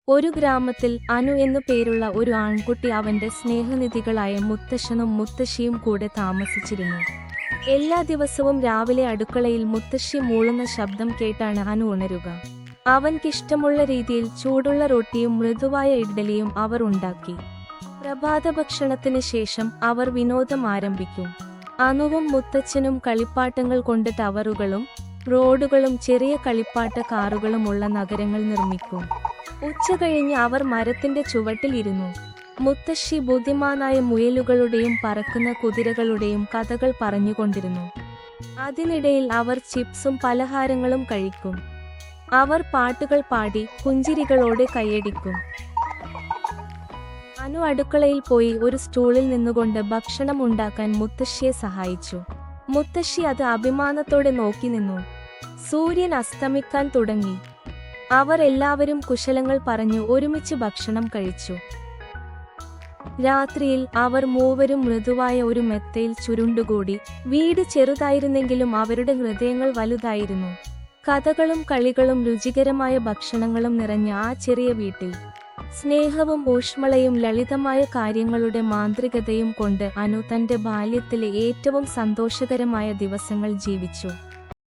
ഒരു ഗ്രാമത്തിൽ അനു എന്നു പേരുള്ള ഒരു ആൺകുട്ടി അവന്റെ സ്നേഹനിധികളായ മുത്തശ്ശനും മുത്തശ്ശിയും കൂടെ താമസിച്ചിരുന്നു. എല്ലാ ദിവസവും രാവിലെ അടുക്കളയിൽ മുത്തശ്ശി മൂളുന്ന ശബ്ദം കേട്ടാണ് അനു ഉണരുക. അവൻകിഷ്ടമുള്ള രീതിയിൽ ചൂടുള്ള റൊട്ടിയും മൃദുവായ ഇഡ്ഡലിയും അവർ ഉണ്ടാക്കി. പ്രഭാത ഭക്ഷണത്തിന് ശേഷം അവർ വിനോദം ആരംഭിക്കും. അനുവും മുത്തച്ഛനും കളിപ്പാട്ടങ്ങൾ കൊണ്ട് ടവറുകളും റോഡുകളും ചെറിയ കളിപ്പാട്ട കാറുകളുമുള്ള നഗരങ്ങൾ നിർമ്മിക്കും. ഉച്ച കഴിഞ്ഞ് അവർ മരത്തിന്റെ ചുവട്ടിൽ ഇരുന്നു. മുത്തശ്ശി ബുദ്ധിമാനായ മുയലുകളുടെയും പറക്കുന്ന കുതിരകളുടെയും കഥകൾ പറഞ്ഞുകൊണ്ടിരുന്നു. അതിനിടയിൽ അവർ ചിപ്സും പലഹാരങ്ങളും കഴിക്കും. അവർ പാട്ടുകൾ പാടി പുഞ്ചിരികളോടെ കൈയടിക്കും. അനു അടുക്കളയിൽ പോയി ഒരു സ്റ്റൂളിൽ നിന്നുകൊണ്ട് ഭക്ഷണം ഉണ്ടാക്കാൻ മുത്തശ്ശിയെ സഹായിച്ചു. മുത്തശ്ശി അത് അഭിമാനത്തോടെ നോക്കി നിന്നു. സൂര്യൻ അസ്തമിക്കാൻ തുടങ്ങി. അവർ എല്ലാവരും കുശലങ്ങൾ പറഞ്ഞു ഒരുമിച്ച് ഭക്ഷണം കഴിച്ചു. രാത്രിയിൽ അവർ മൂവരും മൃദുവായ ഒരു മെത്തയിൽ ചുരുണ്ടുകൂടി. വീട് ചെറുതായിരുന്നെങ്കിലും അവരുടെ ഹൃദയങ്ങൾ വലുതായിരുന്നു. കഥകളും കളികളും രുചികരമായ ഭക്ഷണങ്ങളും നിറഞ്ഞ ആ ചെറിയ വീട്ടിൽ സ്നേഹവും ഊഷ്മളയും ലളിതമായ കാര്യങ്ങളുടെ മാന്ത്രികതയും കൊണ്ട് അനു തന്റെ ബാല്യത്തിലെ ഏറ്റവും സന്തോഷകരമായ ദിവസങ്ങൾ ജീവിച്ചു.